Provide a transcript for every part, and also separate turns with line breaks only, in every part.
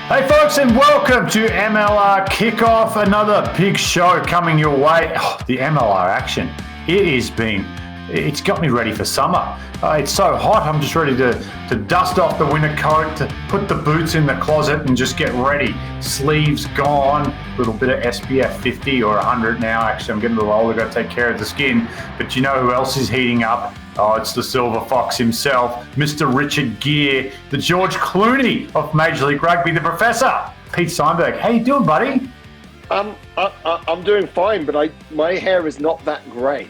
Hey folks, and welcome to MLR Kickoff, another big show coming your way. The MLR action, it's got me ready for summer. It's so hot, I'm just ready to dust off the winter coat, to put the boots in the closet and just get ready. Sleeves gone, a little bit of SPF 50 or 100 now. Actually, I'm getting a little older, got to take care of the skin. But you know who else is heating up? Oh, it's the Silver Fox himself, Mr. Richard Gere, the George Clooney of Major League Rugby, the Professor, Pete Steinberg. How you doing, buddy?
I'm doing fine, but my hair is not that grey.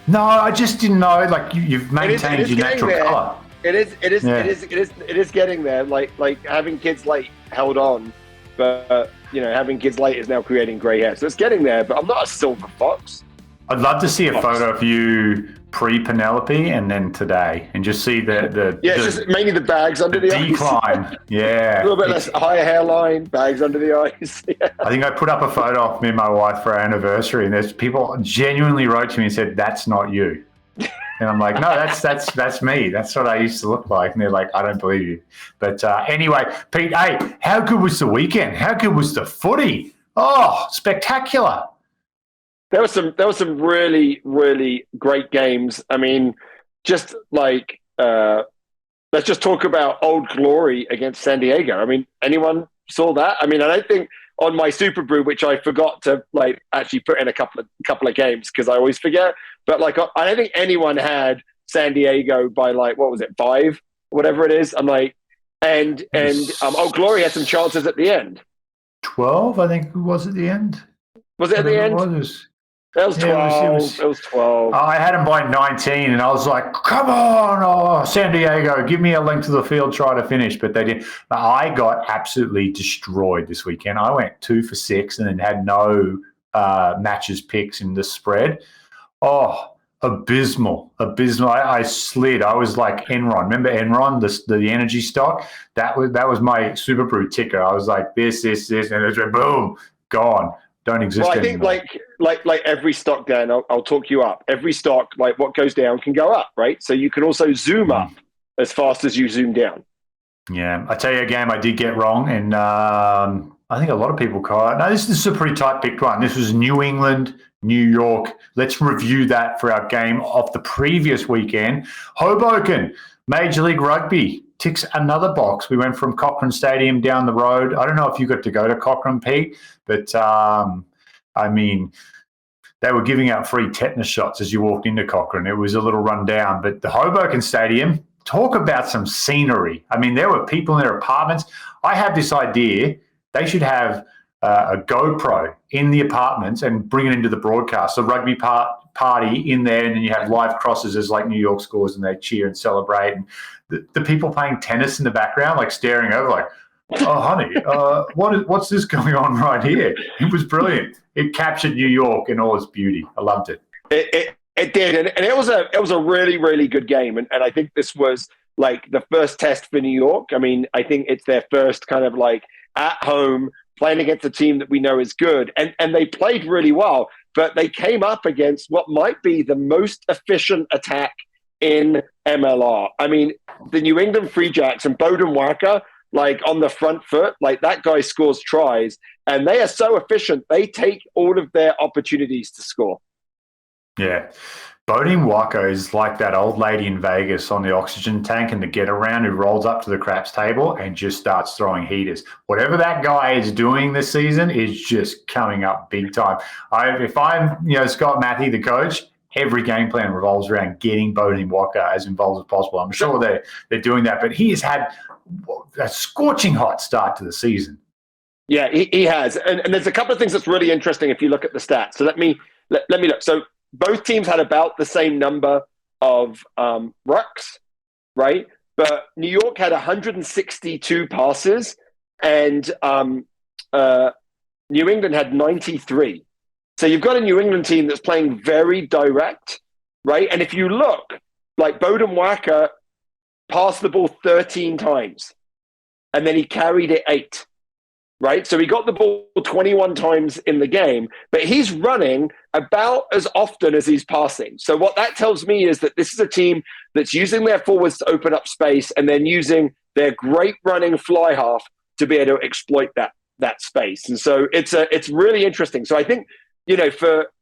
No, I just didn't know. Like you've maintained your natural colour.
It is getting there. Like having kids late held on, but having kids late is now creating grey hair. So it's getting there. But I'm not a silver fox.
I'd love to see a photo of you pre-Penelope and then today, and just see the
it's just mainly the bags under the
decline.
eyes.
Yeah,
a little bit less higher hairline, bags under the eyes. Yeah.
I think I put up a photo of me and my wife for our anniversary, and there's people genuinely wrote to me and said, "That's not you." And I'm like, no, that's me. That's what I used to look like. And they're like, I don't believe you. But anyway, Pete, hey, how good was the weekend? How good was the footy? Oh, spectacular.
There was some really, really great games. I mean, just like let's just talk about Old Glory against San Diego. I mean, anyone saw that? I mean, I don't think on my Super Brew, which I forgot to actually put in a couple of games because I always forget. But I don't think anyone had San Diego by what was it, 5, whatever it is. I'm like, and Old Glory had some chances at the end.
12, I think it was at the end.
Was it at the end? That was 12. It was 12.
I had them by 19, and I was like, come on, San Diego, give me a link to the field, try to finish. But they didn't. I got absolutely destroyed this weekend. I went 2 for 6 and then had no matches picks in the spread. Oh, abysmal. I slid. I was like Enron. Remember Enron, the energy stock? That was my Super Brew ticker. I was like this, and it went boom, gone. Don't exist anymore.
I think like every stock, Dan, I'll talk you up. Every stock, what goes down can go up, right? So you can also zoom up as fast as you zoom down.
Yeah, I tell you a game I did get wrong, and I think a lot of people call it. No, this is a pretty tight picked one. This was New England, New York. Let's review that for our game of the previous weekend. Hoboken, Major League Rugby ticks another box. We went from Cochrane Stadium down the road. I don't know if you got to go to Cochrane, Pete, but I mean, they were giving out free tetanus shots as you walked into Cochrane. It was a little run down, but the Hoboken Stadium, talk about some scenery. I mean, there were people in their apartments. I have this idea they should have a GoPro in the apartments and bring it into the broadcast. So rugby party in there, and then you have live crosses as New York scores, and they cheer and celebrate. And the people playing tennis in the background, staring over, oh, honey, what's this going on right here? It was brilliant. It captured New York in all its beauty. I loved it.
It did, and it was a really, really good game. And I think this was the first test for New York. I mean, I think it's their first kind of at home playing against a team that we know is good. And they played really well, but they came up against what might be the most efficient attack in MLR. I mean, the New England Free Jacks and Bowden Waka, on the front foot, that guy scores tries, and they are so efficient. They take all of their opportunities to score.
Yeah. Bowden Waka is like that old lady in Vegas on the oxygen tank and the get around who rolls up to the craps table and just starts throwing heaters. Whatever that guy is doing this season is just coming up big time. If I'm Scott Matthew, the coach, every game plan revolves around getting Bowden Waka as involved as possible. I'm sure they're doing that, but he has had a scorching hot start to the season.
Yeah, he has. And there's a couple of things that's really interesting if you look at the stats. So let me look. So both teams had about the same number of rucks, right? But New York had 162 passes, and New England had 93. So you've got a New England team that's playing very direct, right? And if you look, Bowden Waka passed the ball 13 times, and then he carried it 8. Right? So he got the ball 21 times in the game, but he's running about as often as he's passing. So what that tells me is that this is a team that's using their forwards to open up space, and then using their great running fly half to be able to exploit that space. And so it's really interesting. So I think,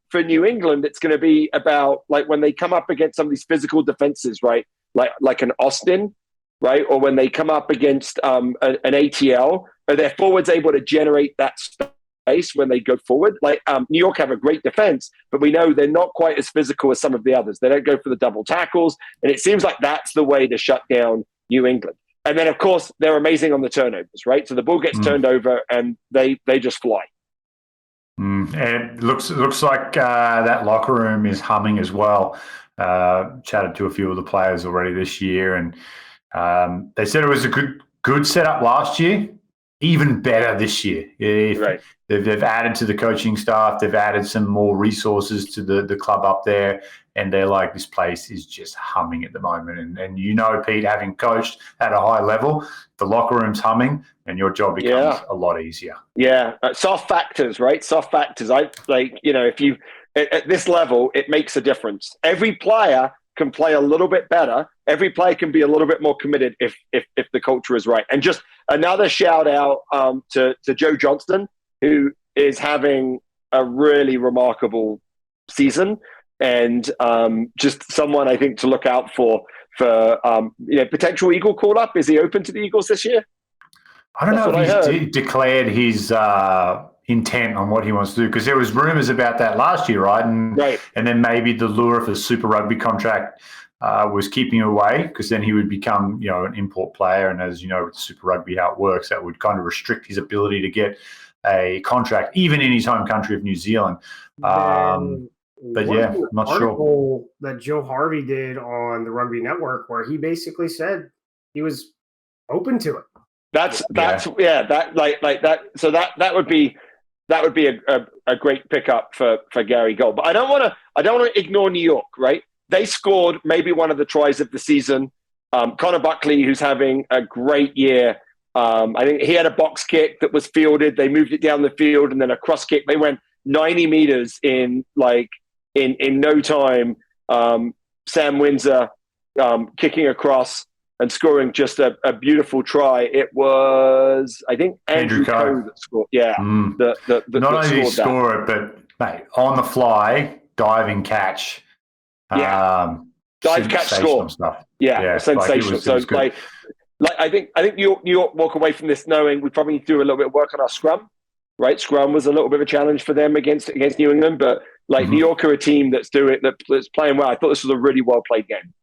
for New England, it's going to be about like when they come up against some of these physical defenses, right? Like an Austin, right? Or when they come up against an ATL, are their forwards able to generate that space when they go forward? Like New York have a great defense, but we know they're not quite as physical as some of the others. They don't go for the double tackles. And it seems like that's the way to shut down New England. And then, of course, they're amazing on the turnovers, right? So the ball gets turned over and they just fly.
And it looks like that locker room is humming as well. Chatted to a few of the players already this year, and they said it was a good setup last year, even better this year.
Right.
They've added to the coaching staff. They've added some more resources to the club up there, and they're like, this place is just humming at the moment. And Pete, having coached at a high level, the locker room's humming, and your job becomes a lot easier.
Yeah, soft factors, right? Soft factors. If you at this level, it makes a difference. Every player can play a little bit better. Every player can be a little bit more committed if the culture is right. And just another shout out to Joe Johnston, who is having a really remarkable season, and just someone I think to look out for potential Eagle call up. Is he open to the Eagles this year?
I don't know if he's declared his intent on what he wants to do, because there was rumors about that last year, right? And then maybe the lure of the Super Rugby contract was keeping him away, because then he would become, an import player. And as you know, with Super Rugby, how it works, that would kind of restrict his ability to get a contract, even in his home country of New Zealand. But yeah, I'm not sure.
Article that Joe Harvey did on the Rugby Network, where he basically said he was open to it.
That would be a great pickup for Gary Gold. But I don't want to ignore New York, right? They scored maybe one of the tries of the season. Connor Buckley, who's having a great year. I think he had a box kick that was fielded. They moved it down the field, and then a cross kick. They went 90 meters in no time. Sam Windsor kicking across and scoring just a beautiful try. It was, I think, Andrew Coe that scored. Yeah. Not
only did he score it, but mate, on the fly, diving catch.
Dive catch score.
Stuff.
Yeah, sensational. I think New York walk away from this knowing we probably need to do a little bit of work on our scrum. Right, scrum was a little bit of a challenge for them against New England, but New York are a team that's playing well. I thought this was a really well played game.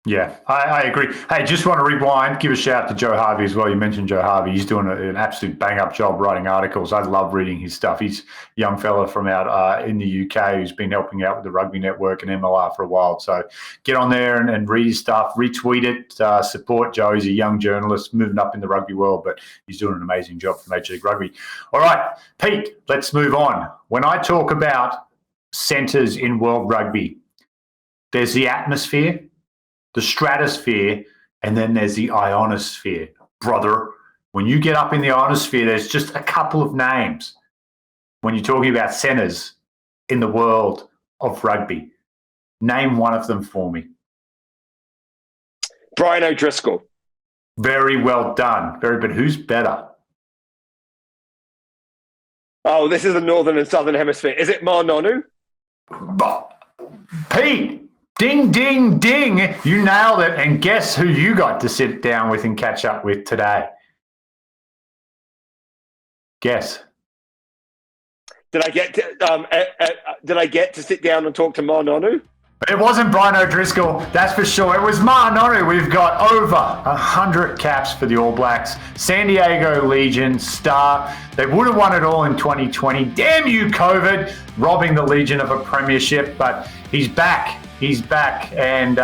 Yeah, I agree. Hey, just want to rewind, give a shout out to Joe Harvey as well. You mentioned Joe Harvey. He's doing an absolute bang-up job writing articles. I love reading his stuff. He's a young fella from out in the UK who's been helping out with the Rugby Network and MLR for a while. So get on there and read his stuff, retweet it, support Joe. He's a young journalist moving up in the rugby world, but he's doing an amazing job for Major League Rugby. All right, Pete, let's move on. When I talk about centres in world rugby, there's the atmosphere, the stratosphere, and then there's the ionosphere. Brother, when you get up in the ionosphere, there's just a couple of names when you're talking about centres in the world of rugby. Name one of them for me.
Brian O'Driscoll.
Very well done. But who's better?
Oh, this is the Northern and Southern Hemisphere. Is it Ma'a Nonu?
Pete! Ding, ding, ding. You nailed it. And guess who you got to sit down with and catch up with today? Guess.
Did I get to sit down and talk to Ma'a Nonu?
It wasn't Brian O'Driscoll, that's for sure. It was Ma'a Nonu. We've got over 100 caps for the All Blacks. San Diego Legion star. They would have won it all in 2020. Damn you, COVID, robbing the Legion of a premiership. But he's back. And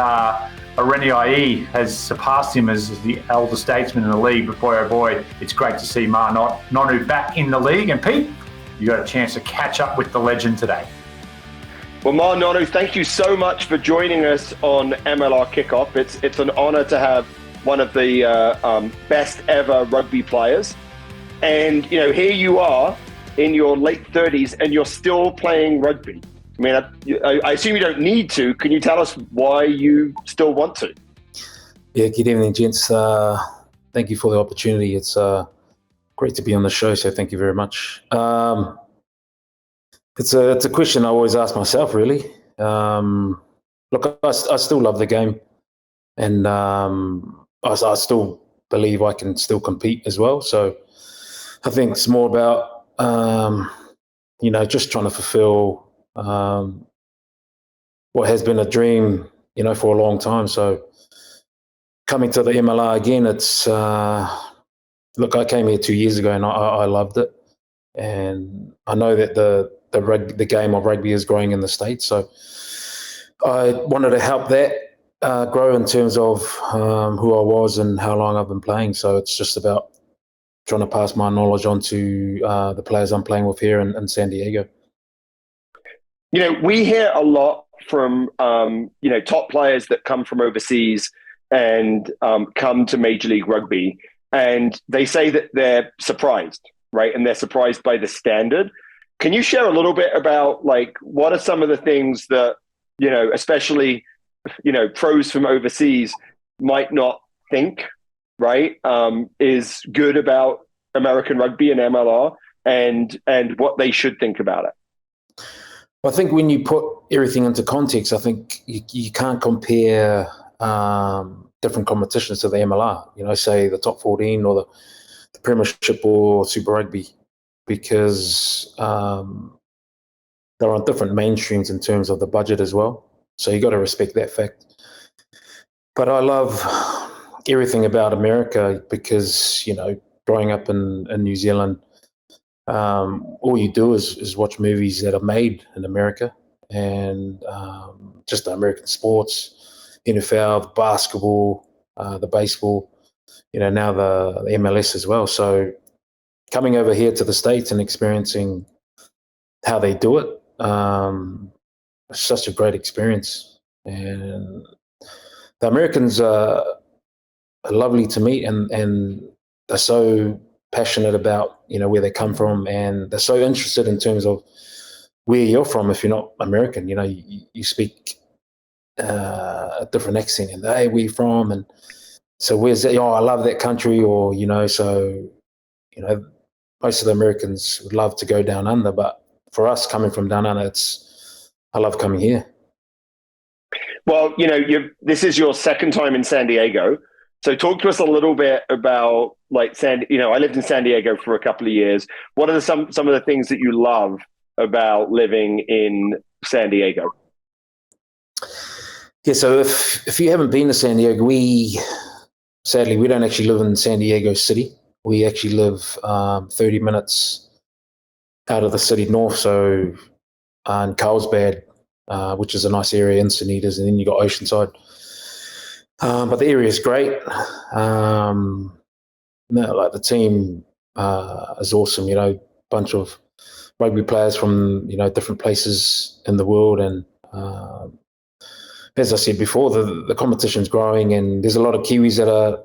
Areni has surpassed him as the elder statesman in the league. But boy, oh boy, it's great to see Ma'a Nonu back in the league. And Pete, you got a chance to catch up with the legend today.
Well, Ma'a Nonu, thank you so much for joining us on MLR Kickoff. It's an honor to have one of the best ever rugby players. And, here you are in your late 30s and you're still playing rugby. I mean, I assume you don't need to. Can you tell us why you still want to?
Yeah, good evening, gents. Thank you for the opportunity. It's Great to be on the show, so thank you very much. It's a question I always ask myself, really. Look, I still love the game, and I still believe I can still compete as well. So I think it's more about, just trying to fulfill what has been a dream, for a long time. So coming to the MLR again, it's, look, I came here 2 years ago and I loved it. And I know that the game of rugby is growing in the States. So I wanted to help that grow in terms of who I was and how long I've been playing. So it's just about trying to pass my knowledge on to the players I'm playing with here in San Diego.
We hear a lot from, top players that come from overseas and come to Major League Rugby, and they say that they're surprised, right? And they're surprised by the standard. Can you share a little bit about, what are some of the things that, especially, pros from overseas might not think, right, is good about American rugby and MLR, and what they should think about it?
I think when you put everything into context, I think you can't compare different competitions to the MLR, say the top 14 or the Premiership or Super Rugby, because they're on different mainstreams in terms of the budget as well. So you got to respect that fact. But I love everything about America because, growing up in New Zealand, all you do is watch movies that are made in America, and just the American sports, NFL, the basketball, the baseball, now the MLS as well. So coming over here to the States and experiencing how they do it, it's such a great experience. And the Americans are lovely to meet, and they're so passionate about where they come from, and they're so interested in terms of where you're from. If you're not American, you speak a different accent, and hey, where you from? And so where's that? I love that country, or so most of the Americans would love to go down under, but for us coming from down under, I love coming here.
Well, this is your second time in San Diego. So talk to us a little bit about I lived in San Diego for a couple of years. What are some of the things that you love about living in San Diego?
Yeah, so if you haven't been to San Diego, sadly, we don't actually live in San Diego City. We actually live 30 minutes out of the city north, so in Carlsbad, which is a nice area, Encinitas, and then you got Oceanside. But the area is great. The team is awesome. Bunch of rugby players from different places in the world, and as I said before, the competition's growing, and there's a lot of Kiwis that are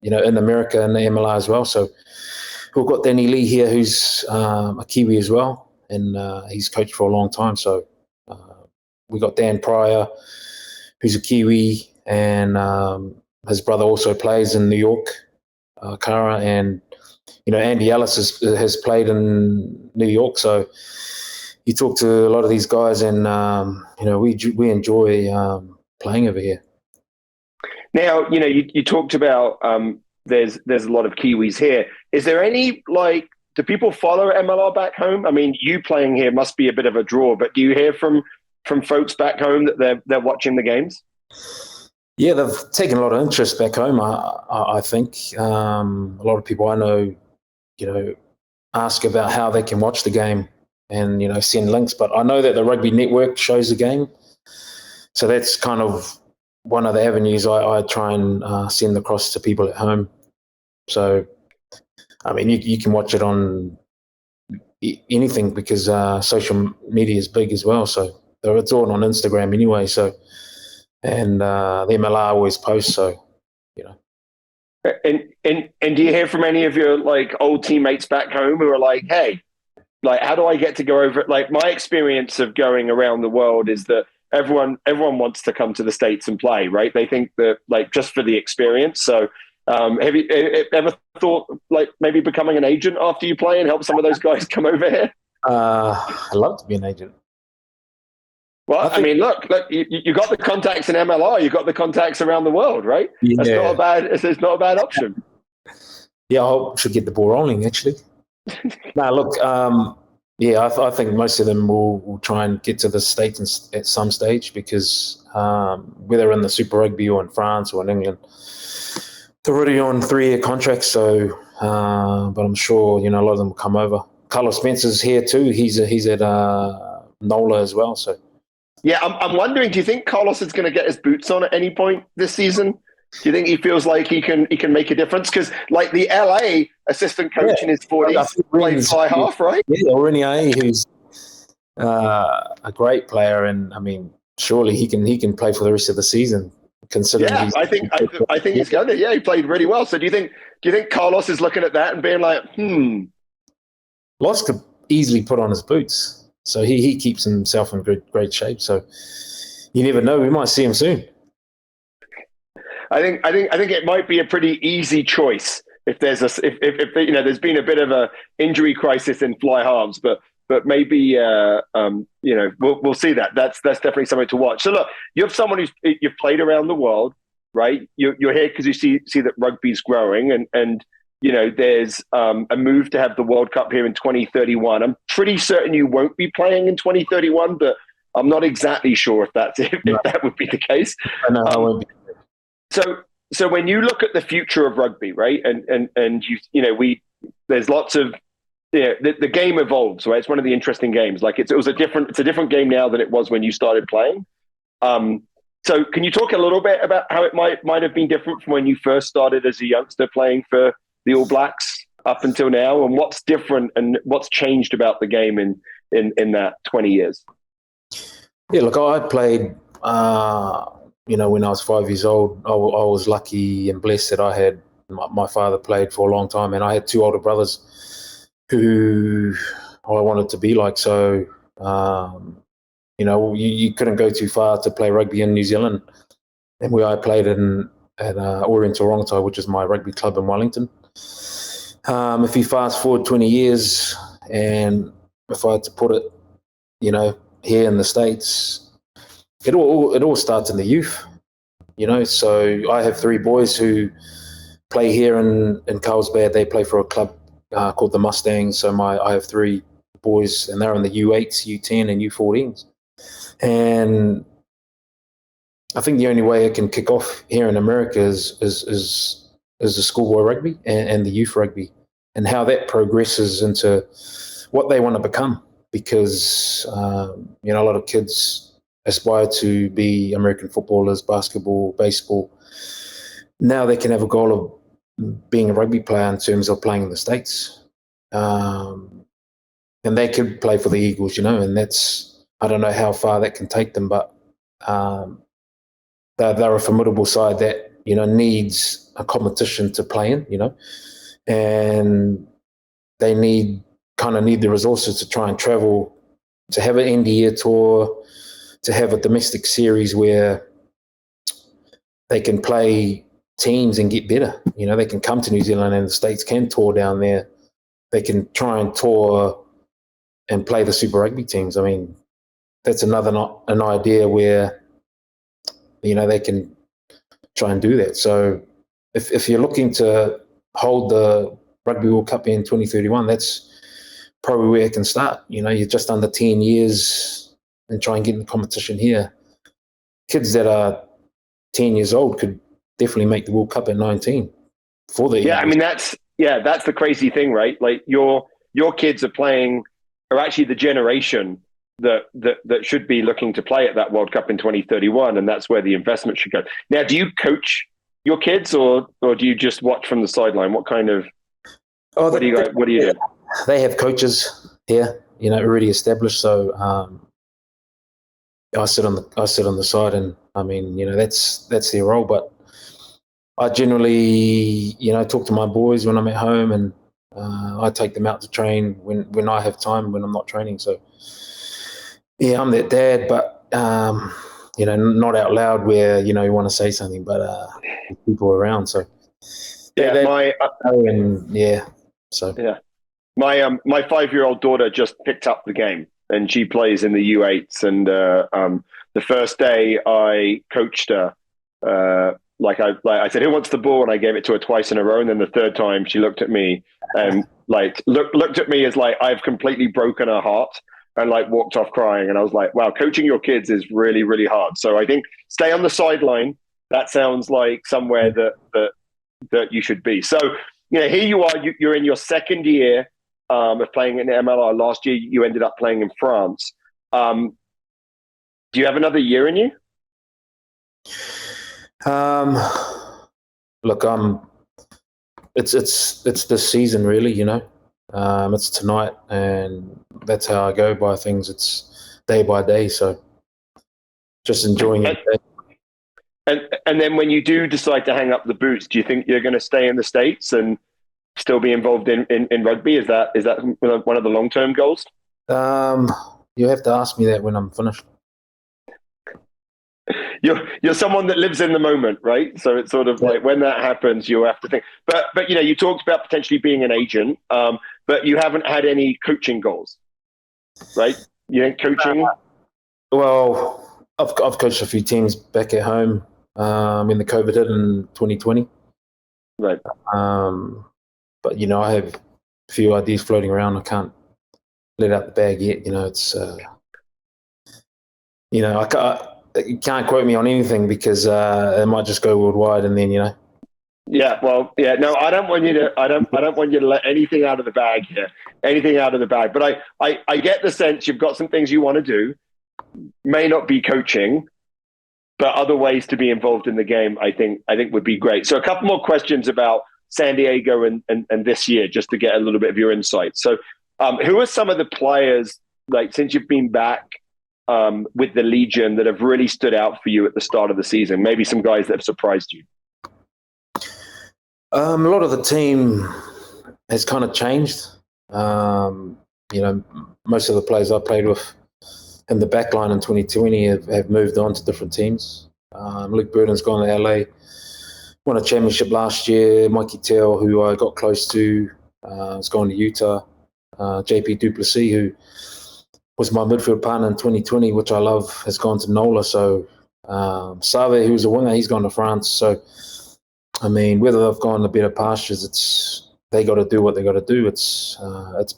in America and the MLR as well. So we've got Danny Lee here, who's a Kiwi as well, and he's coached for a long time. So we got Dan Pryor, who's a Kiwi, and his brother also plays in New York, Cara, and Andy Ellis has played in New York. So you talk to a lot of these guys, and we enjoy playing over here.
Now, you talked about there's a lot of Kiwis here. Is there any do people follow MLR back home? I mean, you playing here must be a bit of a draw, but do you hear from folks back home that they're watching the games?
Yeah, they've taken a lot of interest back home. I think a lot of people I know, ask about how they can watch the game and send links. But I know that the Rugby Network shows the game, so that's kind of one of the avenues I try and send across to people at home. So, I mean, you can watch it on anything because social media is big as well. So it's all on Instagram anyway. So, and the MLR always posts. So,
And do you hear from any of your old teammates back home who are like, hey, how do I get to go over it? My experience of going around the world is that everyone wants to come to the States and play, right? They think that just for the experience. So Have you ever thought like maybe becoming an agent after you play and help some of those guys come over here?
I'd love to be an agent.
Well, I mean, look, you got the contacts in MLR, you got the contacts around the world, right? Yeah. It's not a bad option.
Yeah, I should get the ball rolling, actually. No, look, I think most of them will try and get to the States at some stage because whether in the Super Rugby or in France or in England, they're already on 3-year contracts. So, but I'm sure, a lot of them will come over. Carlos Spencer's here too. He's at NOLA as well. So,
yeah, I'm wondering, do you think Carlos is going to get his boots on at any point this season? Do you think he feels like he can make a difference? Because like the LA assistant coach in his 40s played fly half, right?
Yeah, Renier, who's a great player, and I mean, surely he can play for the rest of the season. Considering,
I think he's going to. Yeah, he played really well. So do you think Carlos is looking at that and being like,
Loss could easily put on his boots, so he keeps himself in great shape. So you never know, we might see him soon.
I think it might be a pretty easy choice if there's if there's been a bit of a injury crisis in fly halves, but maybe we'll see that. That's definitely something to watch. So look, you have someone you've played around the world, right? You're here because you see that rugby's growing, and there's a move to have the World Cup here in 2031. I'm pretty certain you won't be playing in 2031, but I'm not exactly sure if that would be the case.
No, I won't be.
So when you look at the future of rugby, right, and there's lots of the game evolves, right? It's one of the interesting games. Like it's a different game now than it was when you started playing. So can you talk a little bit about how it might have been different from when you first started as a youngster playing for the All Blacks up until now, and what's different and what's changed about the game in that 20 years?
Yeah, look, I played. When I was 5 years old, I was lucky and blessed that I had my father played for a long time, and I had 2 older brothers who I wanted to be like. So, you couldn't go too far to play rugby in New Zealand, and where I played at Orient Toronto, which is my rugby club in Wellington. If you fast forward 20 years, and if I had to put it, here in the States. It all starts in the youth, So I have 3 boys who play here in Carlsbad. They play for a club called the Mustangs. So I have 3 boys, and they're in the U8s, U10, and U14s. And I think the only way it can kick off here in America is the schoolboy rugby and the youth rugby, and how that progresses into what they want to become. Because a lot of kids aspire to be American footballers, basketball, baseball. Now they can have a goal of being a rugby player in terms of playing in the States. And they could play for the Eagles, and that's, I don't know how far that can take them, but they're a formidable side that, needs a competition to play in, and they need the resources to try and travel, to have an end-of-year tour, to have a domestic series where they can play teams and get better. They can come to New Zealand, and the States can tour down there. They can try and tour and play the Super Rugby teams. I mean, that's an idea where, they can try and do that. So if you're looking to hold the Rugby World Cup in 2031, that's probably where it can start. You're just under 10 years and try and get in the competition here. Kids that are 10 years old could definitely make the World Cup at 19 for the
Eagles. I mean, that's the crazy thing, right? Like your kids are actually the generation that should be looking to play at that World Cup in 2031, and that's where the investment should go. Now, do you coach your kids, or do you just watch from the sideline? What kind of what do you do?
They have coaches here, already established. So I sit on the side, and I mean, that's their role. But I generally, talk to my boys when I'm at home, and I take them out to train when I have time, when I'm not training. So yeah, I'm that dad, but not out loud where you want to say something, but people around. So
My my 5-year-old daughter just picked up the game, and she plays in the U8s. And the first day I coached her, I said, "Who wants the ball?" And I gave it to her twice in a row. And then the third time, she looked at me and looked at me as like I've completely broken her heart, and walked off crying. And I was like, "Wow, coaching your kids is really, really hard." So I think stay on the sideline. That sounds like somewhere that you should be. So here you are. You're in your second year of playing in the MLR. Last year, you ended up playing in France. Do you have another year in you?
Look, it's this season really, it's tonight, and that's how I go by things. It's day by day, so just enjoying it.
And then when you do decide to hang up the boots, do you think you're going to stay in the States and still be involved in rugby? Is that one of the long-term goals?
You have to ask me that when I'm finished.
You're someone that lives in the moment, right? So it's sort of like when that happens, you have to think. But you talked about potentially being an agent, but you haven't had any coaching goals, right? You ain't coaching.
Well, I've coached a few teams back at home in the COVID hit in 2020,
right?
But I have a few ideas floating around. I can't let out the bag yet. It's I can't. You can't quote me on anything because it might just go worldwide, and then
Yeah, well, yeah. No, I don't want you to. I don't want you to let anything out of the bag here. Anything out of the bag. But I get the sense you've got some things you want to do. May not be coaching, but other ways to be involved in the game. I think would be great. So a couple more questions about San Diego and this year, just to get a little bit of your insight. So, who are some of the players since you've been back? With the Legion that have really stood out for you at the start of the season? Maybe some guys that have surprised you.
A lot of the team has kind of changed. Most of the players I played with in the back line in 2020 have moved on to different teams. Luke Burden's gone to LA, won a championship last year. Mikey Tell, who I got close to, has gone to Utah. JP Duplessis, who was my midfield partner in 2020, which I love, has gone to NOLA. So Save, who's a winger, he's gone to France. So, whether they've gone to better pastures, they got to do what they got to do. It's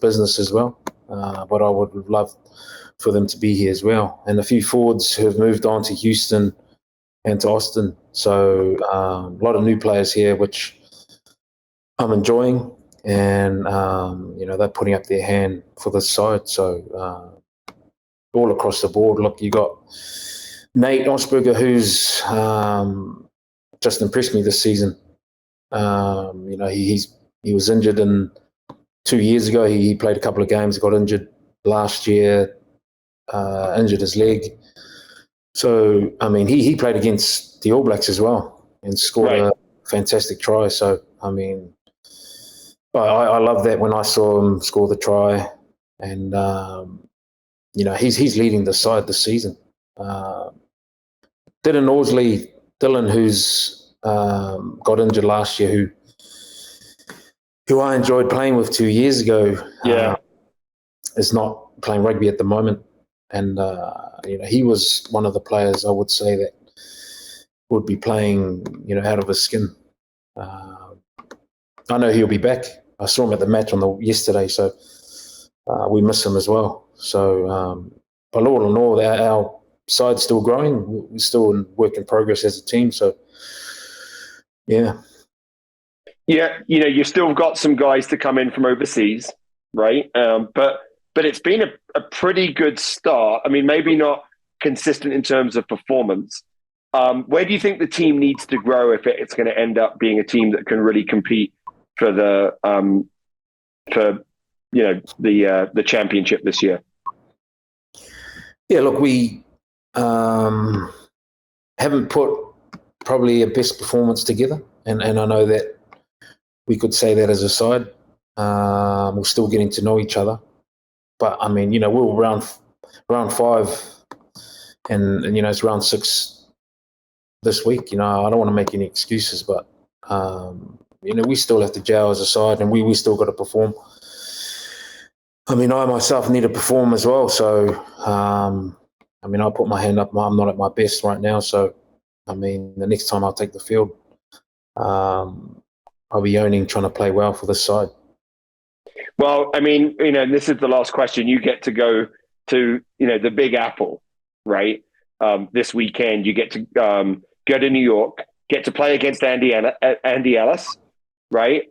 business as well. But I would love for them to be here as well. And a few forwards who have moved on to Houston and to Austin. So a lot of new players here, which I'm enjoying. And, they're putting up their hand for this side. So all across the board. Look, you got Nate Osberger, who's just impressed me this season. He was injured 2 years ago. He played a couple of games, got injured last year, injured his leg. So, he played against the All Blacks as well and scored a fantastic try. So, I love that when I saw him score the try. And, he's leading the side this season. Dylan, who's got injured last year, who I enjoyed playing with 2 years ago, is not playing rugby at the moment. And, he was one of the players I would say that would be playing, out of his skin. I know he'll be back. I saw him at the match yesterday, so we miss him as well. So, but all in all, our side's still growing. We're still in work in progress as a team. So, yeah.
Yeah, you've still got some guys to come in from overseas, right? But it's been a pretty good start. Maybe not consistent in terms of performance. Where do you think the team needs to grow if it's going to end up being a team that can really compete for the championship this year?
Yeah, look, we haven't put probably a best performance together, and I know that we could say that as a side. We're still getting to know each other, but we're round 5, and it's round 6 this week. I don't want to make any excuses, but we still have to gel as a side, and we still got to perform. I mean, I myself need to perform as well. So, I'll put my hand up. I'm not at my best right now. So, the next time I'll take the field, I'll be trying to play well for this side.
Well, this is the last question. You get to go to, the Big Apple, right? This weekend, you get to go to New York, get to play against Andy Ellis, right?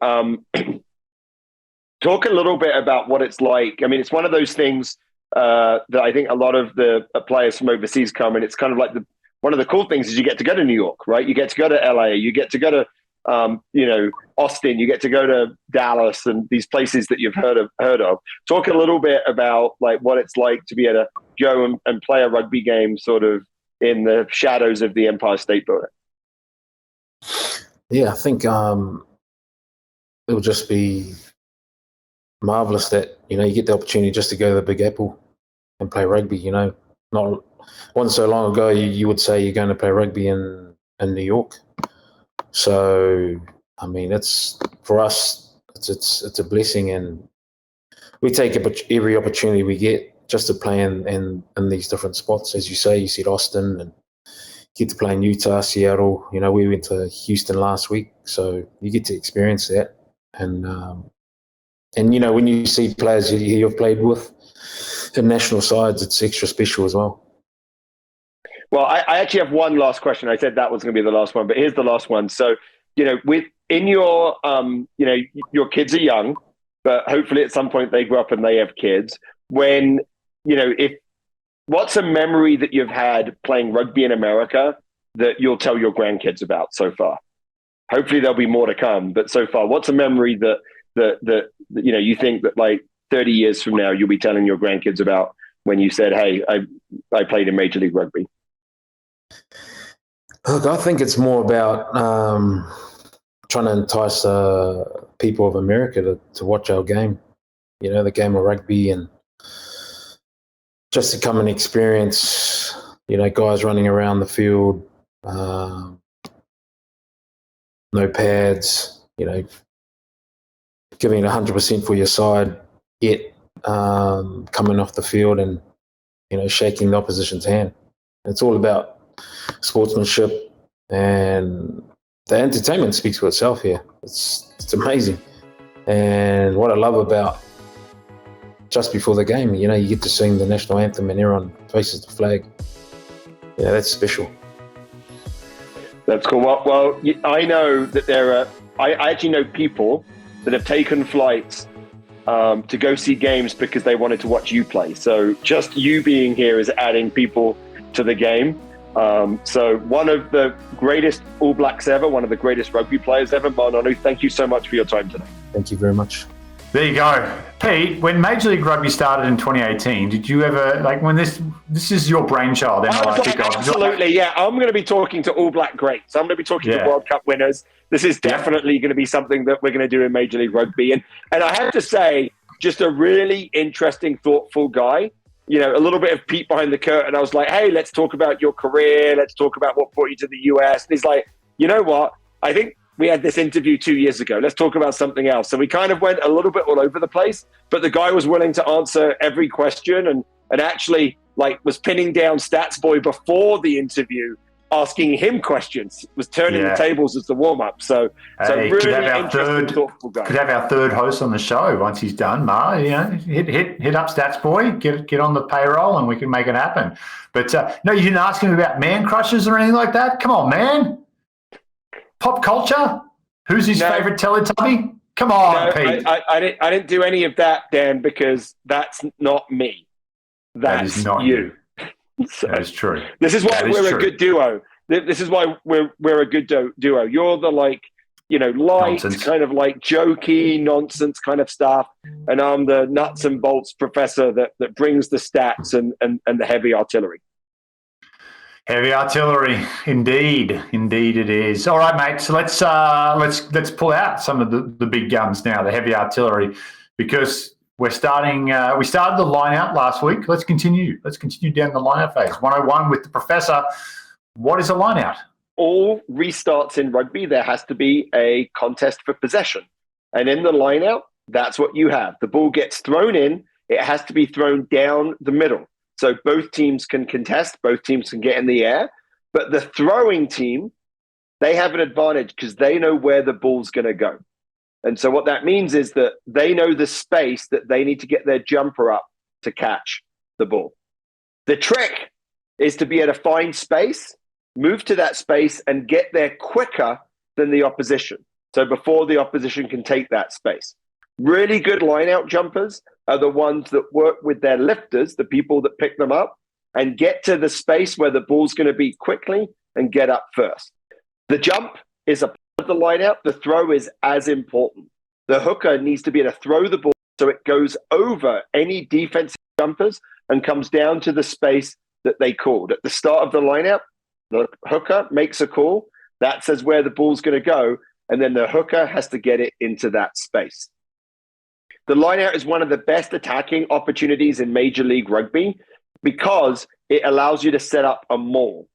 Talk a little bit about what it's like. It's one of those things that I think a lot of the players from overseas come, and it's kind of like one of the cool things is you get to go to New York, right? You get to go to LA, you get to go to Austin, you get to go to Dallas, and these places that you've heard of. Talk a little bit about like what it's like to be able to go and play a rugby game sort of in the shadows of the Empire State Building.
Yeah, I think it will just be marvelous that you get the opportunity just to go to the Big Apple and play rugby. Not wasn't so long ago you would say you're going to play rugby in New York. So it's for us it's a blessing, and we take every opportunity we get just to play in these different spots. As you say, you said Austin, and get to play in Utah, Seattle. We went to Houston last week, so you get to experience that. And when you see players you've played with in national sides, it's extra special as well.
Well, I actually have one last question. I said that was going to be the last one, but here's the last one. So, within your, your kids are young, but hopefully at some point they grow up and they have kids. When, what's a memory that you've had playing rugby in America that you'll tell your grandkids about so far? Hopefully there'll be more to come, but so far, what's a memory that you think that like 30 years from now you'll be telling your grandkids about when you said, hey, I played in Major League Rugby?
Look, I think it's more about trying to entice people of America to watch our game, the game of rugby, and just to come and experience, guys running around the field, no pads, giving it 100% for your side, yet coming off the field and, shaking the opposition's hand. It's all about sportsmanship, and the entertainment speaks for itself here. It's amazing. And what I love about just before the game, you get to sing the national anthem and everyone faces the flag. That's special.
That's cool. Well, I know that I actually know people that have taken flights to go see games because they wanted to watch you play. So just you being here is adding people to the game. So one of the greatest All Blacks ever, one of the greatest rugby players ever, Ma'a Nonu, thank you so much for your time today.
Thank you very much.
There you go. Pete, when Major League Rugby started in 2018, did you ever, when this is your brainchild, MLR Kickoff?
Absolutely, yeah. I'm going to be talking to All Black greats. I'm going to be talking to World Cup winners. This is definitely going to be something that we're going to do in Major League Rugby. And I have to say, just a really interesting, thoughtful guy. A little bit of peek behind the curtain. I was like, hey, let's talk about your career. Let's talk about what brought you to the US. And he's like, you know what? I think we had this interview 2 years ago. Let's talk about something else. So we kind of went a little bit all over the place, but the guy was willing to answer every question and actually was pinning down Stats Boy before the interview, asking him questions, was turning the tables as the warm-up. So really interesting, thoughtful guy. Could
have our third host on the show once he's done, Ma. Hit up Stats Boy, get on the payroll, and we can make it happen. But no, you didn't ask him about man crushes or anything like that? Come on, man. Pop culture? Who's his favorite Teletubby? Come on, Pete.
I didn't do any of that, Dan, because that's not me. That's not you. So,
that is true.
This is why we're a good duo. This is why we're a good duo. You're the light, nonsense. Kind of jokey nonsense kind of stuff, and I'm the nuts and bolts professor that brings the stats and the heavy artillery.
Heavy artillery, indeed it is. All right, mate. So let's pull out some of the big guns now, the heavy artillery, because we're starting. We started the Lineout last week. Let's continue. Let's continue down the Lineout phase. 101 with the professor. What is a Lineout?
all restarts in rugby, there has to be a contest for possession. And in the lineout, that's what you have. The ball gets thrown in. It has to be thrown down the middle. So both teams can contest. Both teams can get in the air. But the throwing team, they have an advantage because they know where the ball's going to go. And so what that means is that they know the space that they need to get their jumper up to catch the ball. The trick is to be able to find space, move to that space, and get there quicker than the opposition. So before the opposition can take that space. Really good line-out jumpers are the ones that work with their lifters, the people that pick them up, and get to the space where the ball's going to be quickly and get up first. The jump is a part of the line-out. The throw is as important. The hooker needs to be able to throw the ball so it goes over any defensive jumpers and comes down to the space that they called. At the start of the line-out, the hooker makes a call. That says where the ball's going to go, and then the hooker has to get it into that space. The lineout is one of the best attacking opportunities in Major League Rugby because it allows you to set up a maul.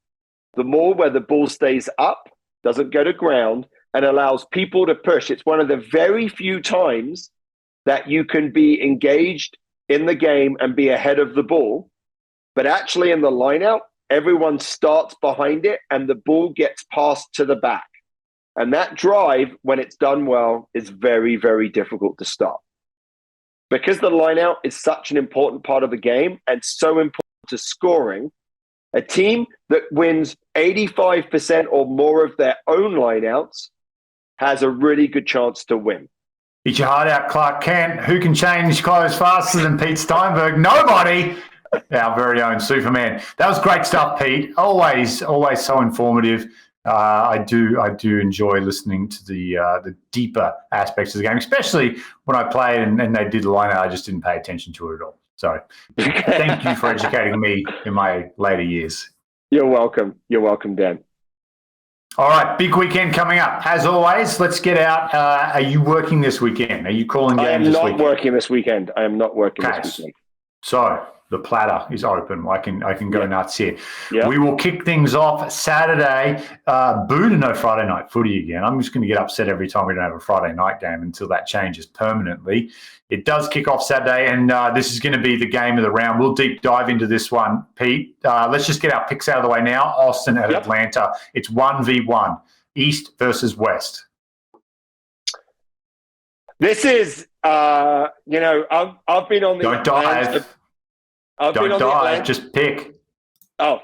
The maul where the ball stays up, doesn't go to ground, and allows people to push. It's one of the very few times that you can be engaged in the game and be ahead of the ball. But actually in the lineout, everyone starts behind it and the ball gets passed to the back. And that drive, when it's done well, is very, very difficult to stop. Because the lineout is such an important part of the game and so important to scoring, a team that wins 85% or more of their own lineouts has a really good chance to win.
Eat your heart out, Clark Kent. Who can change clothes faster than Pete Steinberg? Nobody. Our very own Superman. That was great stuff, Pete. Always so informative. I do enjoy listening to the deeper aspects of the game, especially when I played and they did line out. I just didn't pay attention to it at all. So thank you for educating me in my later years.
You're welcome. You're welcome, Dan.
All right, big weekend coming up. As always, let's get out. Are you working this weekend? Are you calling games this weekend?
I am not working this weekend. I am not working this weekend.
So the platter is open. I can go nuts here.
Yeah.
We will kick things off Saturday. Boo to no Friday night footy again. I'm just going to get upset every time we don't have a Friday night game until that changes permanently. It does kick off Saturday, and this is going to be the game of the round. We'll deep dive into this one, Pete. Let's just get our picks out of the way now. Austin at Atlanta. It's 1v1, East versus West.
This is, I've been on the...
Don't dive. Don't dive, just pick.
Oh,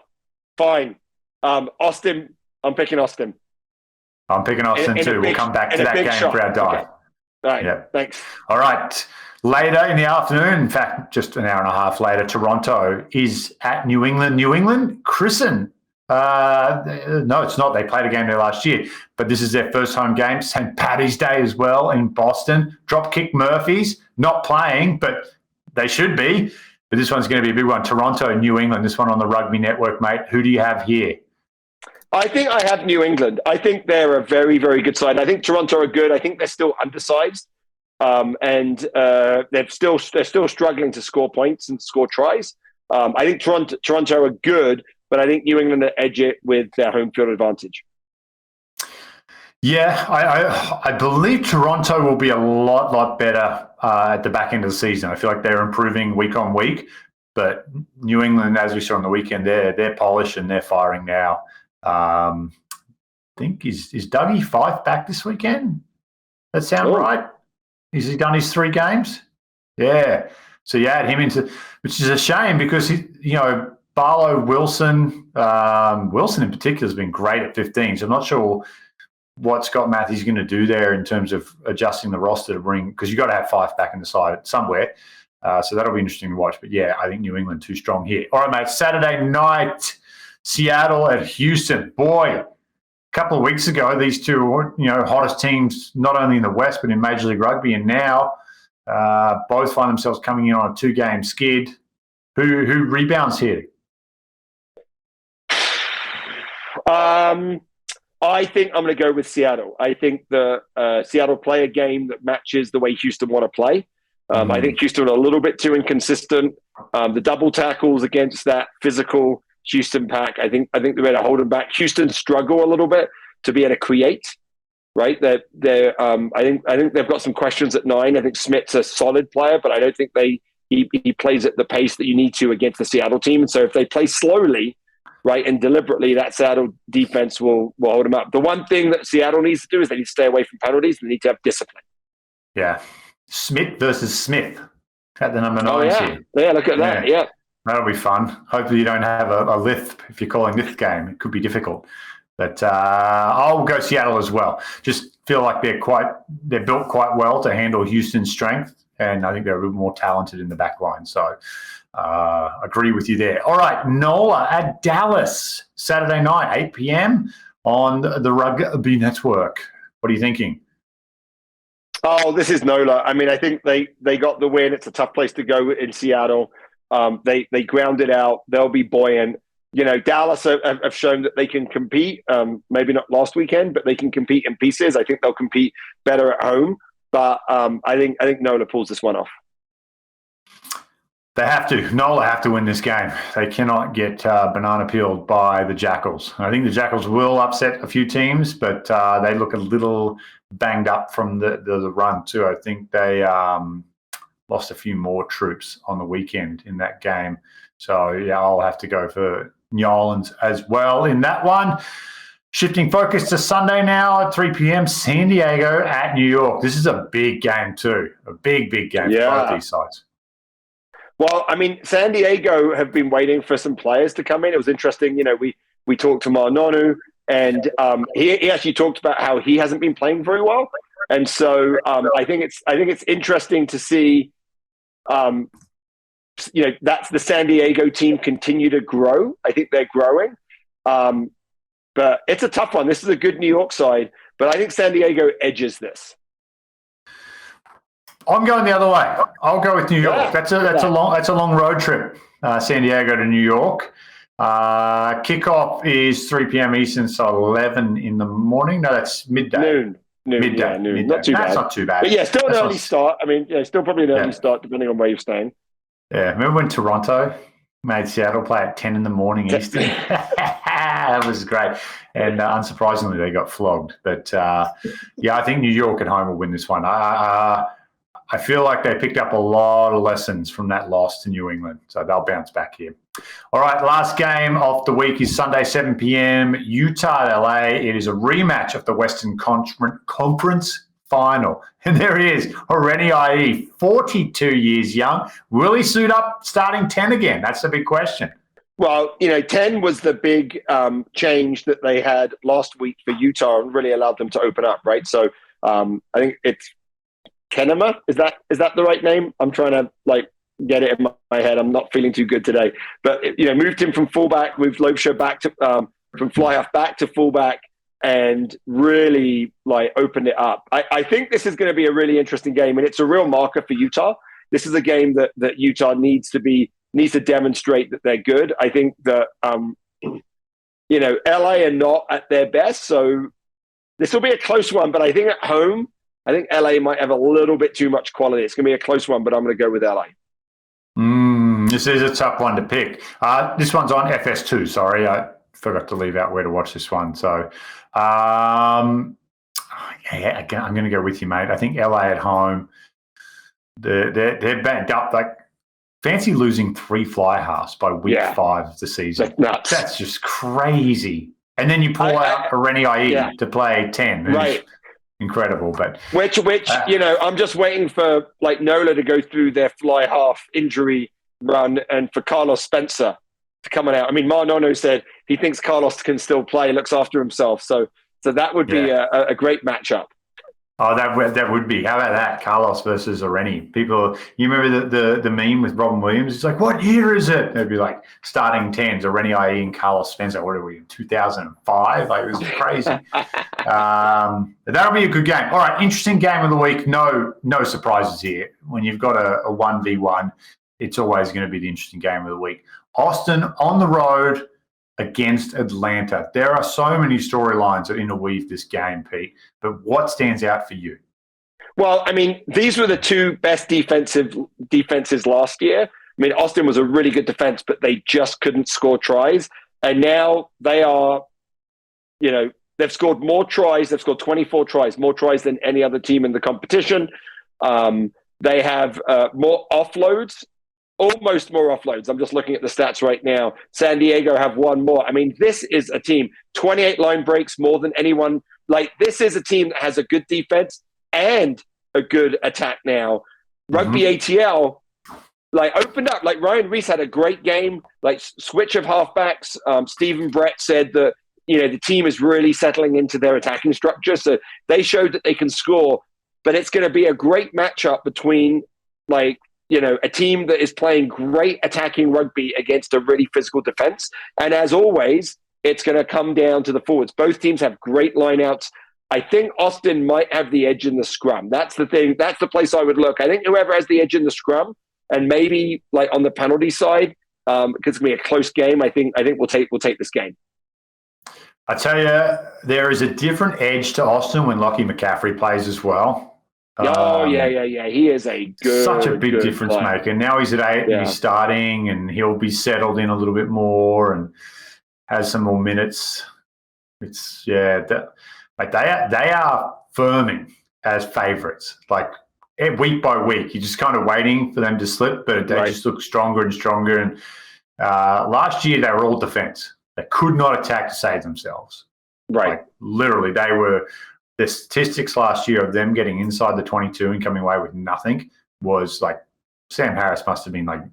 fine. Austin, I'm picking Austin.
I'm picking Austin too. We'll come back to that game for our dive.
Okay. All right, thanks.
All right. Later in the afternoon, in fact, just an hour and a half later, Toronto is at New England. New England, christen. No, it's not. They played a game there last year, but this is their first home game. St. Paddy's Day as well in Boston. Dropkick Murphys, not playing, but they should be. But this one's going to be a big one. Toronto, New England, this one on the Rugby Network, mate. Who do you have here?
I think I have New England. I think they're a very, very good side. I think Toronto are good. I think they're still undersized. And they're still struggling to score points and score tries. I think Toronto are good, but I think New England edge it with their home field advantage.
Yeah, I believe Toronto will be a lot better at the back end of the season. I feel like they're improving week on week, but New England, as we saw on the weekend, they're polished and they're firing now. I think is Dougie Fife back this weekend? That sound right? Has he done his 3 games? Yeah. So you add him into, which is a shame because Barlow, Wilson in particular has been great at 15. So I'm not sure what Scott Matthews going to do there in terms of adjusting the roster to bring, because you've got to have Fife back in the side somewhere. So that'll be interesting to watch. But yeah, I think New England too strong here. All right, mate. Saturday night, Seattle at Houston. Boy, a couple of weeks ago, these two were, hottest teams, not only in the West, but in Major League Rugby. And now both find themselves coming in on a 2-game skid. Who rebounds here?
I think I'm going to go with Seattle. I think the Seattle play a game that matches the way Houston want to play. I think Houston are a little bit too inconsistent. The double tackles against that physical Houston pack. I think they're able to hold them back. Houston struggle a little bit to be able to create. Right, I think they've got some questions at 9. I think Smith's a solid player, but I don't think he plays at the pace that you need to against the Seattle team. And so if they play slowly, right, and deliberately, that Seattle defense will hold them up. The one thing that Seattle needs to do is they need to stay away from penalties. They need to have discipline.
Yeah, Smith versus Smith at the number 9.
Oh yeah, look at that. Yeah,
that'll be fun. Hopefully you don't have a lisp if you're calling this game. It could be difficult. But I'll go Seattle as well. Just feel like they're built quite well to handle Houston's strength, and I think they're a little more talented in the back line. So agree with you there. All right, Nola at Dallas, Saturday night, 8 p.m. on the Rugby Network. What are you thinking?
Oh, this is Nola. I mean, I think they got the win. It's a tough place to go in Seattle. They grounded out. They'll be buoyant. You know, Dallas have shown that they can compete. Maybe not last weekend, but they can compete in pieces. I think they'll compete better at home. But I think Nola pulls this one off.
They have to. Nola have to win this game. They cannot get banana peeled by the Jackals. I think the Jackals will upset a few teams, but they look a little banged up from the run too. I think they lost a few more troops on the weekend in that game. So, yeah, I'll have to go for New Orleans as well in that one. Shifting focus to Sunday now at 3 p.m., San Diego at New York. This is a big game too. A big game for both these sides.
Well, I mean, San Diego have been waiting for some players to come in. It was interesting. You know, we talked to Ma'a Nonu, and he actually talked about how he hasn't been playing very well. And so I think it's interesting to see you know, that's the San Diego team continue to grow. I think they're growing. But it's a tough one. This is a good New York side, but I think San Diego edges this.
I'm going the other way. I'll go with New York. Yeah. That's a long road trip. San Diego to New York. Kickoff is 3 p.m. Eastern, so 11 in the morning. No, that's midday.
Noon.
Midday.
Yeah, noon.
Midday.
Not too bad.
That's not too bad.
But yeah, still an early start. I mean, yeah, still probably an early start depending on where you're staying.
Yeah, remember when Toronto made Seattle play at 10 in the morning Eastern? That was great. And unsurprisingly, they got flogged. But, yeah, I think New York at home will win this one. I feel like they picked up a lot of lessons from that loss to New England. So they'll bounce back here. All right, last game of the week is Sunday, 7 p.m., Utah at LA. It is a rematch of the Western Conference Final. And there he is, Oreni, 42 years young. Will he suit up starting 10 again? That's the big question.
Well, you know, 10 was the big change that they had last week for Utah and really allowed them to open up, right? So I think it's Kenema. Is that the right name? I'm trying to get it in my head. I'm not feeling too good today. But, you know, moved him from fullback, moved Lobsher back to from fly-off back to fullback, and really opened it up. I think this is going to be a really interesting game, and it's a real marker for Utah. This is a game that Utah needs to demonstrate that they're good. I think that you know, LA are not at their best, so this will be a close one. But I think at home, I think LA might have a little bit too much quality. It's going to be a close one, but I'm going to go with LA.
This is a tough one to pick. This one's on FS2. Sorry, I forgot to leave out where to watch this one. So, again, I'm going to go with you, mate. I think LA at home, they're backed up. Fancy losing 3 fly halves by week 5 of the season.
That's nuts.
That's just crazy. And then you pull out Oreni to play 10.
Right.
Incredible, but
which you know, I'm just waiting for Nola to go through their fly half injury run and for Carlos Spencer to come out. I mean, Ma'a Nonu said he thinks Carlos can still play, looks after himself. So that would be a great matchup.
Oh, that would be. How about that? Carlos versus Oreni. People, you remember the meme with Robin Williams? It's like, what year is it? They'd be like starting 10s, Oreni and Carlos Spencer. What are we, 2005? It was crazy. That'll be a good game. All right, interesting game of the week. No surprises here. When you've got a 1v1, it's always going to be the interesting game of the week. Austin on the road against Atlanta. There are so many storylines that interweave this game, Pete. But what stands out for you?
Well, I mean, these were the 2 best defenses last year. I mean, Austin was a really good defense, but they just couldn't score tries. And now they are, they've scored more tries. They've scored 24 tries, more tries than any other team in the competition. They have more offloads, almost more offloads. I'm just looking at the stats right now. San Diego have one more. I mean, this is a team, 28 line breaks, more than anyone. Like, this is a team that has a good defense and a good attack now. Rugby ATL, opened up. Ryan Reese had a great game, switch of halfbacks. Stephen Brett said that, the team is really settling into their attacking structure. So they showed that they can score, but it's going to be a great matchup between, a team that is playing great attacking rugby against a really physical defense. And as always, it's going to come down to the forwards. Both teams have great lineouts. I think Austin might have the edge in the scrum. That's the thing. That's the place I would look. I think whoever has the edge in the scrum, and maybe on the penalty side, because it's going to be a close game, I think we'll take this game.
I tell you, there is a different edge to Austin when Lockie McCaffrey plays as well.
Yeah. He is
such a big difference maker. Now he's at 8 and he's starting, and he'll be settled in a little bit more and has some more minutes. It's they are firming as favourites. Week by week, you're just kind of waiting for them to slip, but they just look stronger and stronger. And last year they were all defence. They could not attack to save themselves.
Right.
Literally, the statistics last year of them getting inside the 22 and coming away with nothing was Sam Harris must have been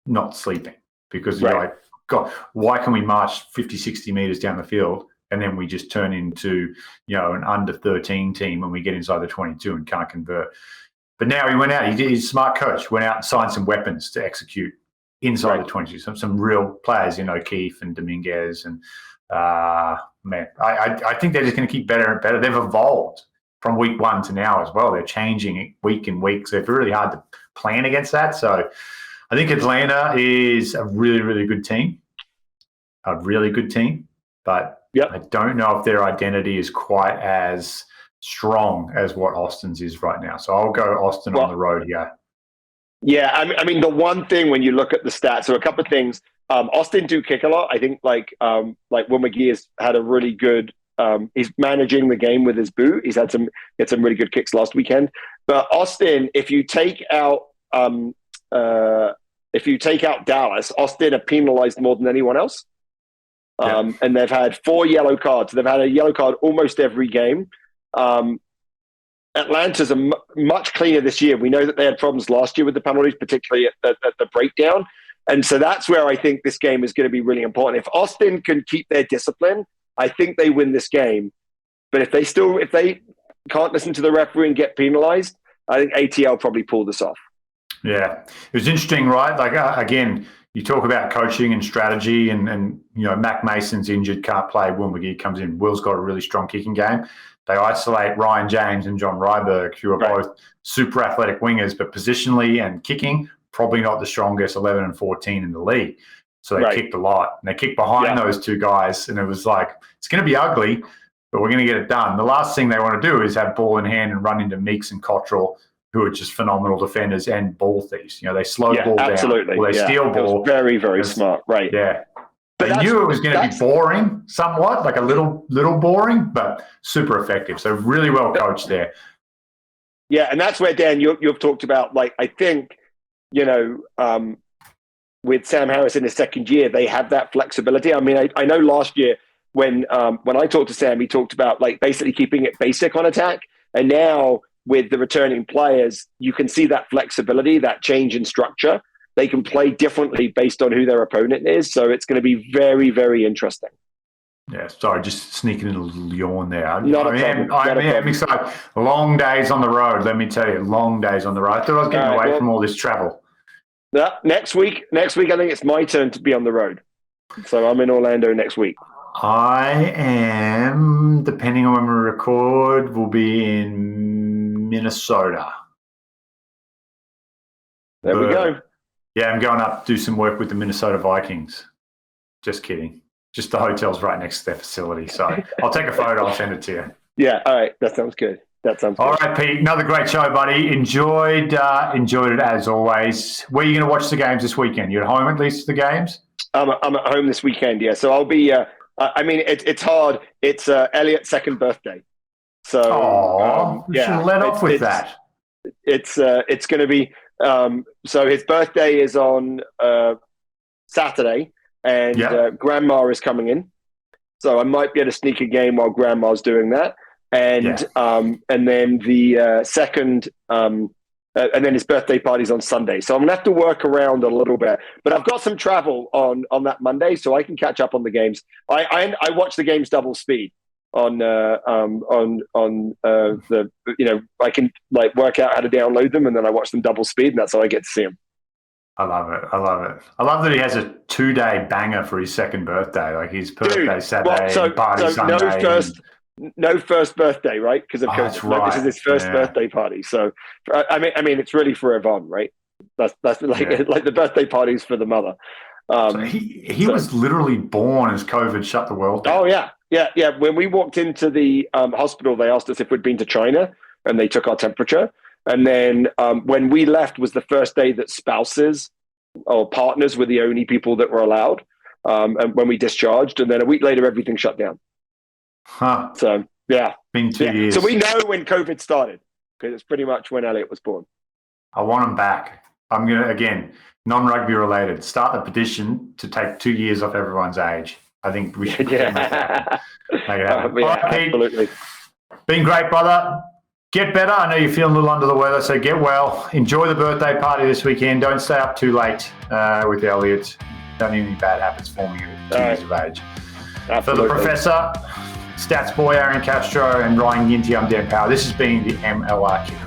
not sleeping, because you're like, God, why can we march 50, 60 metres down the field and then we just turn into, an under 13 team when we get inside the 22 and can't convert? But now he went out, he's a smart coach, went out and signed some weapons to execute inside the 22, some real players, Keefe and Dominguez. And I think they're just going to keep better and better. They've evolved from week 1 to now as well. They're changing week in week, so it's really hard to plan against that. So I think Atlanta is a really, really good team, but I don't know if their identity is quite as strong as what Austin's is right now. So I'll go Austin on the road here.
Yeah, I mean, the one thing when you look at the stats, so a couple of things. Austin do kick a lot. I think Will McGee has had a really good. He's managing the game with his boot. He had some really good kicks last weekend. But Austin, if you take out Dallas, Austin are penalized more than anyone else. And they've had 4 yellow cards. They've had a yellow card almost every game. Atlanta's much cleaner this year. We know that they had problems last year with the penalties, particularly at the breakdown. And so that's where I think this game is going to be really important. If Austin can keep their discipline, I think they win this game. But if they can't listen to the referee and get penalized, I think ATL probably pull this off.
Yeah. It was interesting, right? Again, you talk about coaching and strategy, and Mac Mason's injured, can't play. Will McGee comes in. Will's got a really strong kicking game. They isolate Ryan James and John Ryberg, who are both super athletic wingers, but positionally and kicking, probably not the strongest 11 and 14 in the league. So they kicked a lot. And they kicked behind those two guys, and it was it's going to be ugly, but we're going to get it done. The last thing they want to do is have ball in hand and run into Meeks and Cottrell, who are just phenomenal defenders and ball thieves. They slow ball down. Or they steal ball.
It was very, very smart. Right.
Yeah. But they knew it was going to be boring somewhat, a little boring, but super effective. So really well coached there.
Yeah, and that's where, Dan, you've talked about, I think, with Sam Harris in his second year, they have that flexibility. I mean, I know last year when I talked to Sam, he talked about basically keeping it basic on attack. And now with the returning players, you can see that flexibility, that change in structure. They can play differently based on who their opponent is. So it's going to be very, very interesting.
Yeah, sorry, just sneaking in a little yawn there. I'm excited. Long days on the road, let me tell you. Long days on the road. I thought I was getting away from all this travel.
Next week, I think it's my turn to be on the road. So I'm in Orlando next week.
I am, depending on when we record, we'll be in Minnesota.
There we go.
Yeah, I'm going up to do some work with the Minnesota Vikings. Just kidding. Just the hotel's right next to their facility. So I'll take a photo. I'll send it to you.
Yeah, all right. That sounds good. That sounds
All
good.
right, Pete. Another great show, buddy. Enjoyed it as always. Where are you going to watch the games this weekend? You at home at least for the games?
I'm at home this weekend, yeah. So I'll be. I mean, it's hard. It's Elliot's second birthday, so
we should let off with that.
It's going to be. So his birthday is on Saturday, and Grandma is coming in, so I might be able to sneak a game while Grandma's doing that, and then the second. And then his birthday party's on Sunday. So I'm going to have to work around a little bit. But I've got some travel on that Monday, so I can catch up on the games. I watch the games double speed on the, I can like work out how to download them, and then I watch them double speed, and that's how I get to see them.
I love it. I love that he has a 2-day banger for his second birthay. Like his birthday Saturday, party Sunday.
No first birthday, right? Because of COVID.
That's right.
This is his first birthday party. So, I mean, it's really for Yvonne, right? That's like the birthday parties for the mother.
So he was literally born as COVID shut the world down.
Oh yeah. When we walked into the hospital, they asked us if we'd been to China, and they took our temperature. And then when we left was the first day that spouses or partners were the only people that were allowed. And when we discharged, and then a week later, everything shut down.
Huh.
So yeah,
been 2 years.
So we know when COVID started because it's pretty much when Elliot was born.
I want him back. I'm gonna again non-rugby related. Start the petition to take 2 years off everyone's age. I think we should make that happen. All right, Pete.
Absolutely.
Been great, brother. Get better. I know you're feeling a little under the weather, so get well. Enjoy the birthday party this weekend. Don't stay up too late with Elliot. Don't need any bad habits forming at 2 years of age.
Absolutely.
For the professor, Stats Boy, Aaron Castro, and Ryan Ginty, I'm Dan Power. This has been the MLR Kickoff.